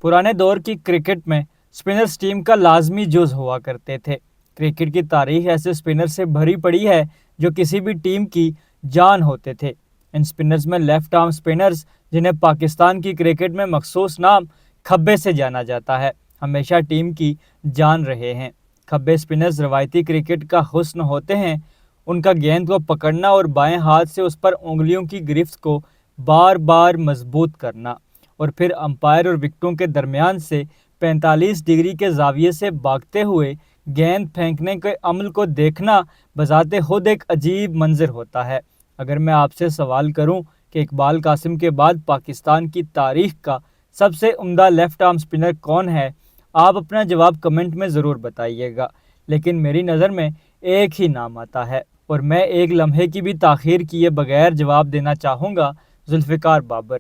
पुराने दौर की क्रिकेट में स्पिनर्स टीम का लाजमी जुज हुआ करते थे। क्रिकेट की तारीख ऐसे स्पिनर से भरी पड़ी है जो किसी भी टीम की जान होते थे। इन स्पिनर्स में लेफ्ट आर्म स्पिनर्स, जिन्हें पाकिस्तान की क्रिकेट में मखसूस नाम खब्बे से जाना जाता है, हमेशा टीम की जान रहे हैं। खब्बे स्पिनर्स रवायती क्रिकेट का हुस्न होते हैं। उनका गेंद को पकड़ना और बाएं हाथ से उस पर उंगलियों की गिरफ्त को बार बार मजबूत करना और फिर अंपायर और विकेटों के दरमियान से 45 डिग्री के जाविये से भागते हुए गेंद फेंकने के अमल को देखना बजाते खुद एक अजीब मंजर होता है। अगर मैं आपसे सवाल करूं कि इकबाल कासिम के बाद पाकिस्तान की तारीख का सबसे उम्दा लेफ्ट आर्म स्पिनर कौन है, आप अपना जवाब कमेंट में ज़रूर बताइएगा। लेकिन मेरी नज़र में एक ही नाम आता है और मैं एक लम्हे की भी ताख़ीर किए बगैर जवाब देना चाहूँगा, Zulfikar Babar.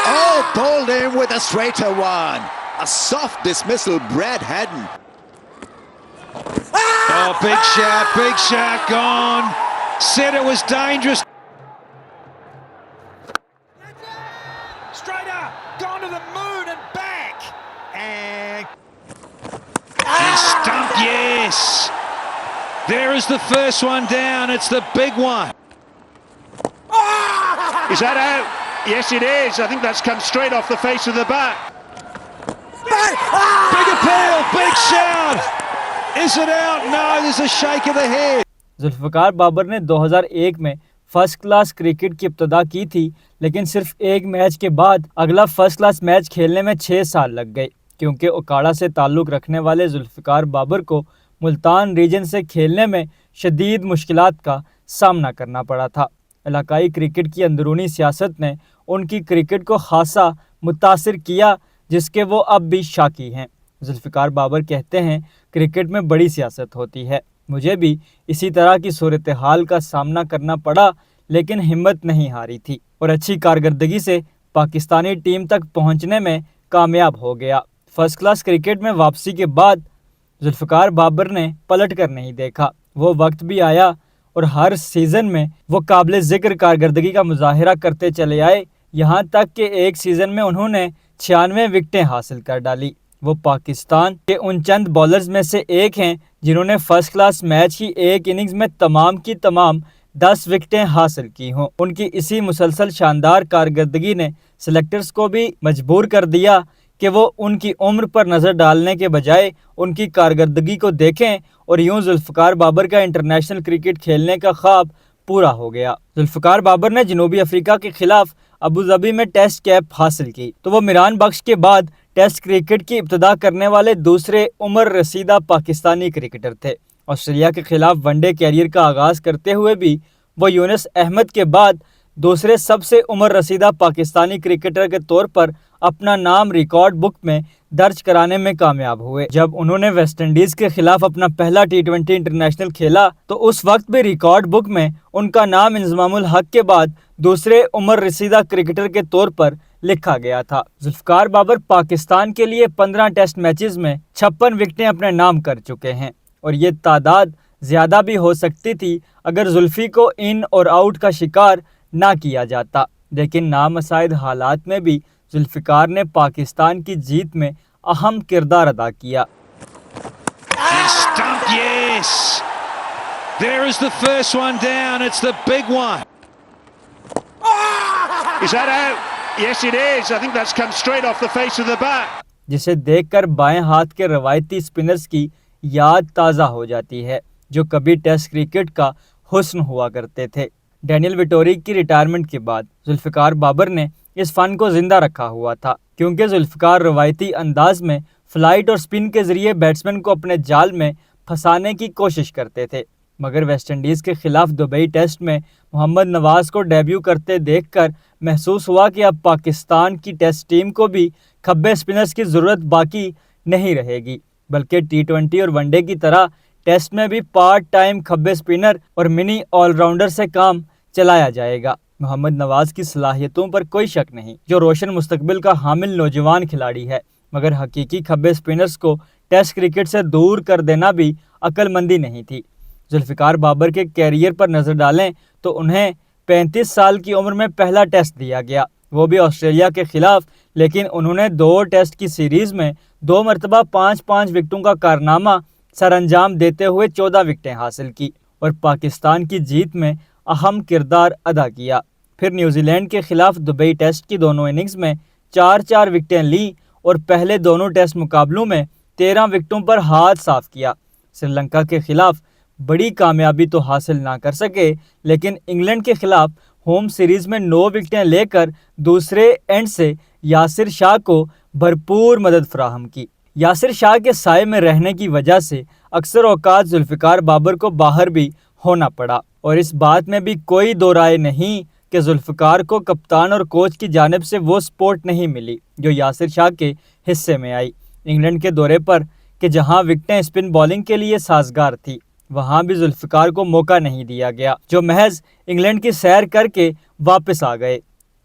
Oh, bowled in with a straighter one. A soft dismissal, Brad Haddon. Oh, big shot, gone. Said it was dangerous. Straighter, gone to the moon and back. And stumped, yes. There is the first one down. It's the big one. Is that out? Yes, it is. I think that's come straight off the face of the bat. Big appeal, big shout. Is it out? No, there's a shake of the head. Zulfikar Babar ने 2001 में first class cricket की इब्तिदा की थी, लेकिन सिर्फ एक match के बाद अगला फर्स्ट क्लास मैच खेलने में 6 साल लग गए, क्योंकि ओकाड़ा से ताल्लुक़ रखने वाले जुल्फ़िकार बाबर को मुल्तान रीजन से खेलने में शदीद मुश्किलात का सामना करना पड़ा था। इलाकाई क्रिकेट की अंदरूनी सियासत ने उनकी क्रिकेट को खासा मुतासिर किया, जिसके वो अब भी शाकी हैं। जुल्फ़िकार बाबर कहते हैं, क्रिकेट में बड़ी सियासत होती है। मुझे भी इसी तरह की सूरत हाल का सामना करना पड़ा, लेकिन हिम्मत नहीं हारी थी और अच्छी कारकर्दगी से पाकिस्तानी टीम तक पहुंचने में कामयाब हो गया। फर्स्ट क्लास क्रिकेट में वापसी के बाद जुल्फ़िकार बाबर ने पलट कर नहीं देखा। वो वक्त भी आया और हर सीज़न में वो काबिल ज़िक्र कारकर्दगी का मुजाहिरा करते चले आए, यहाँ तक कि एक सीज़न में उन्होंने 96 विकेटें हासिल कर डाली। वो पाकिस्तान के उन चंद बॉलर्स में से एक हैं जिन्होंने फर्स्ट क्लास मैच की एक इनिंग्स में तमाम की तमाम 10 विकेटें हासिल की हों। उनकी इसी मुसलसल शानदार कारकर्दगी ने सेलेक्टर्स को भी मजबूर कर दिया कि वो उनकी उम्र पर नज़र डालने के बजाय उनकी कारकर्दगी को देखें, और यूं जुल्फ़िकार बाबर का इंटरनेशनल क्रिकेट खेलने का ख्वाब पूरा हो गया। जुल्फ़िकार बाबर ने जनूबी अफ्रीका के खिलाफ अबू धाबी में टेस्ट कैप हासिल की, तो वो मिरान बख्श के बाद टेस्ट क्रिकेट की इब्तिदा करने वाले दूसरे उम्र रसीदा पाकिस्तानी क्रिकेटर थे। ऑस्ट्रेलिया के खिलाफ वनडे कैरियर का आगाज़ करते हुए भी वो यूनुस अहमद के बाद दूसरे सबसे उम्र रसीदा पाकिस्तानी क्रिकेटर के तौर पर अपना नाम रिकॉर्ड बुक में दर्ज कराने में कामयाब हुए। जब उन्होंने वेस्ट इंडीज़ के खिलाफ अपना पहला T20 इंटरनेशनल खेला, तो उस वक्त भी रिकॉर्ड बुक में उनका नाम इंज़मामुल हक के बाद दूसरे उम्र रसीदा क्रिकेटर के तौर पर लिखा गया था। जुल्फ़िकार बाबर पाकिस्तान के लिए 15 टेस्ट मैचेस में 56 विकेटें अपने नाम कर चुके हैं, और ये तादाद ज़्यादा भी हो सकती थी अगर जुल्फ़ी को इन और आउट का शिकार ना किया जाता। लेकिन नामसाइद हालात में भी जुल्फ़िकार ने पाकिस्तान की जीत में अहम किरदार अदा किया। And stumped, yes. There is the first one down. It's the big one. Is that out? Yes, it is. I think that's come straight off the face of the bat. जिसे देखकर बाएं हाथ के रवायती स्पिनर्स की याद ताज़ा हो जाती है, जो कभी टेस्ट क्रिकेट का हुस्न हुआ करते थे। डैनियल विटोरी की रिटायरमेंट के बाद जुल्फ़िकार बाबर ने इस फ़न को ज़िंदा रखा हुआ था, क्योंकि जुल्फ़िकार रवायती अंदाज में फ़्लाइट और स्पिन के ज़रिए बैट्समैन को अपने जाल में फंसाने की कोशिश करते थे। मगर वेस्ट इंडीज़ के खिलाफ दुबई टेस्ट में मोहम्मद नवाज़ को डेब्यू करते देखकर महसूस हुआ कि अब पाकिस्तान की टेस्ट टीम को भी खब्बे स्पिनर्स की ज़रूरत बाकी नहीं रहेगी, बल्कि T20 और वनडे की तरह टेस्ट में भी पार्ट टाइम खब्बे स्पिनर और मिनी ऑलराउंडर से काम चलाया जाएगा। मोहम्मद नवाज़ की सलाहियतों पर कोई शक नहीं, जो रोशन मुस्तकबिल का हामिल नौजवान खिलाड़ी है, मगर हकीकी खब्बे स्पिनर्स को टेस्ट क्रिकेट से दूर कर देना भी अक्लमंदी नहीं थी। जुल्फ़िकार बाबर के कैरियर पर नज़र डालें तो उन्हें 35 साल की उम्र में पहला टेस्ट दिया गया, वो भी ऑस्ट्रेलिया के खिलाफ, لیکن انہوں نے 2 ٹیسٹ کی سیریز میں 2 مرتبہ 5 وکٹوں کا کارنامہ سر انجام دیتے ہوئے 14 وکٹیں حاصل کی اور پاکستان کی جیت میں اہم کردار ادا کیا۔ پھر نیوزی لینڈ کے خلاف دبئی ٹیسٹ کی دونوں اننگز میں 4 وکٹیں لیں اور پہلے دونوں ٹیسٹ مقابلوں میں 13 وکٹوں پر ہاتھ صاف کیا۔ سری لنکا کے خلاف بڑی کامیابی تو حاصل نہ کر سکے، لیکن انگلینڈ کے خلاف ہوم سیریز میں 9 وکٹیں لے کر دوسرے اینڈ سے یاسر شاہ کو بھرپور مدد فراہم کی۔ یاسر شاہ کے سائے میں رہنے کی وجہ سے اکثر اوقات ذوالفقار بابر کو باہر بھی ہونا پڑا، اور اس بات میں بھی کوئی دو رائے نہیں کہ ذوالفقار کو کپتان اور کوچ کی جانب سے وہ سپورٹ نہیں ملی جو یاسر شاہ کے حصے میں آئی۔ انگلینڈ کے دورے پر کہ جہاں وکٹیں اسپن بالنگ کے لیے سازگار تھی، وہاں بھی ذوالفقار کو موقع نہیں دیا گیا، جو محض انگلینڈ کی سیر کر کے واپس آ گئے۔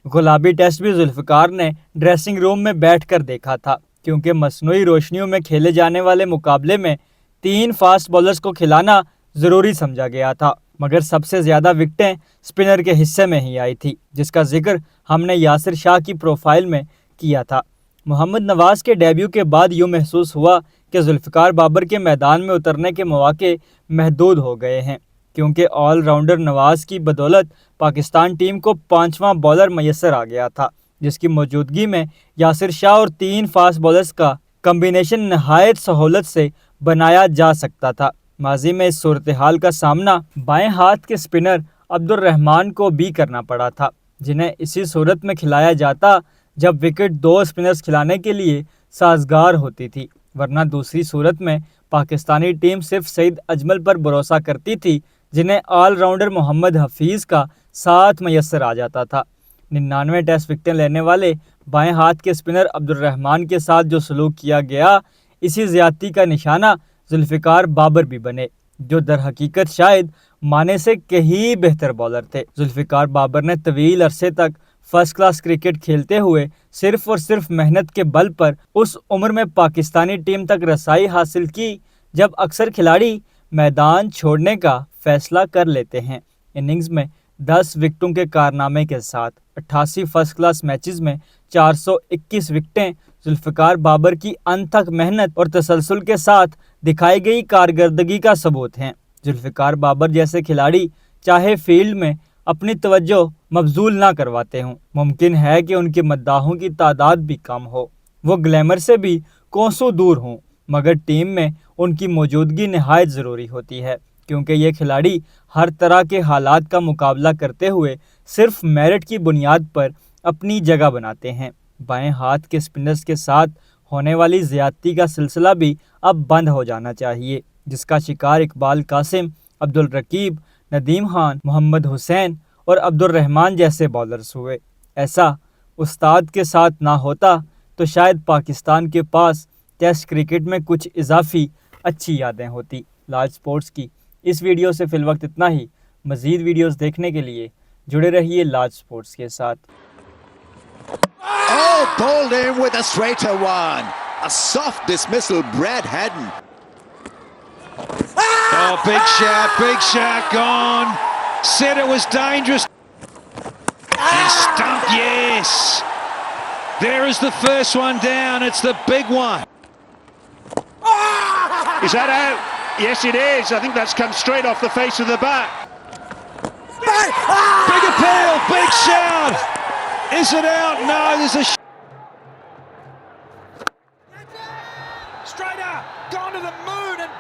گلابی ٹیسٹ بھی ذوالفقار نے ڈریسنگ روم میں بیٹھ کر دیکھا تھا، کیونکہ مصنوعی روشنیوں میں کھیلے جانے والے مقابلے میں 3 فاسٹ بولرز کو کھلانا ضروری سمجھا گیا تھا، مگر سب سے زیادہ وکٹیں سپنر کے حصے میں ہی آئی تھی، جس کا ذکر ہم نے یاسر شاہ کی پروفائل میں کیا تھا۔ محمد نواز کے ڈیبیو کے بعد یوں محسوس ہوا کہ ذوالفقار بابر کے میدان میں اترنے کے مواقع محدود ہو گئے ہیں، کیونکہ آل راؤنڈر نواز کی بدولت پاکستان ٹیم کو 5واں بولر میسر آ گیا تھا، جس کی موجودگی میں یاسر شاہ اور 3 فاسٹ بولرز کا کمبینیشن نہایت سہولت سے بنایا جا سکتا تھا۔ ماضی میں اس صورتحال کا سامنا بائیں ہاتھ کے سپنر عبد الرحمان کو بھی کرنا پڑا تھا، جنہیں اسی صورت میں کھلایا جاتا جب وکٹ 2 سپنرز کھلانے کے لیے سازگار ہوتی تھی، ورنہ دوسری صورت میں پاکستانی ٹیم صرف سعید اجمل پر بھروسہ کرتی تھی، جنہیں آل راؤنڈر محمد حفیظ کا ساتھ میسر آ جاتا تھا۔ 99 ٹیسٹ وکٹیں لینے والے بائیں ہاتھ کے سپنر عبد الرحمان کے ساتھ جو سلوک کیا گیا، اسی زیادتی کا نشانہ ذوالفقار بابر بھی بنے، جو در حقیقت شاید مانے سے کہیں بہتر بولر تھے۔ ذوالفقار بابر نے طویل عرصے تک فرسٹ کلاس کرکٹ کھیلتے ہوئے صرف اور صرف محنت کے بل پر اس عمر میں پاکستانی ٹیم تک رسائی حاصل کی جب اکثر کھلاڑی میدان چھوڑنے کا فیصلہ کر لیتے ہیں۔ اننگز میں 10 وکٹوں کے کارنامے کے ساتھ 88 فرسٹ کلاس میچز میں 421 وکٹیں ذوالفقار بابر کی انتھک محنت اور تسلسل کے ساتھ دکھائی گئی کارکردگی کا ثبوت ہیں۔ ذوالفقار بابر جیسے کھلاڑی چاہے فیلڈ میں اپنی توجہ مبذول نہ کرواتے ہوں، ممکن ہے کہ ان کے مداحوں کی تعداد بھی کم ہو، وہ گلیمر سے بھی کوسوں دور ہوں، مگر ٹیم میں ان کی موجودگی نہایت ضروری ہوتی ہے، کیونکہ یہ کھلاڑی ہر طرح کے حالات کا مقابلہ کرتے ہوئے صرف میرٹ کی بنیاد پر اپنی جگہ بناتے ہیں۔ بائیں ہاتھ کے سپنرز کے ساتھ ہونے والی زیادتی کا سلسلہ بھی اب بند ہو جانا چاہیے، جس کا شکار اقبال قاسم، عبدالرقیب، ندیم خان، محمد حسین اور عبد الرحمان جیسے بولرز ہوئے۔ ایسا استاد کے ساتھ نہ ہوتا تو شاید پاکستان کے پاس ٹیسٹ کرکٹ میں کچھ اضافی اچھی یادیں ہوتی۔ لاج سپورٹس کی اس ویڈیو سے فی الوقت اتنا ہی۔ مزید ویڈیوز دیکھنے کے لیے جڑے رہیے لاج سپورٹس کے ساتھ۔ Oh, bowled in with a straighter one. A soft dismissal, Brad Haddon. Oh, big shot, gone. Said it was dangerous. And stumped, yes. There is the first one down. It's the big one. Is that out? Yes, it is. I think that's come straight off the face of the bat. Big appeal, big shout. Is it out? No, there's a straighter, gone to the moon and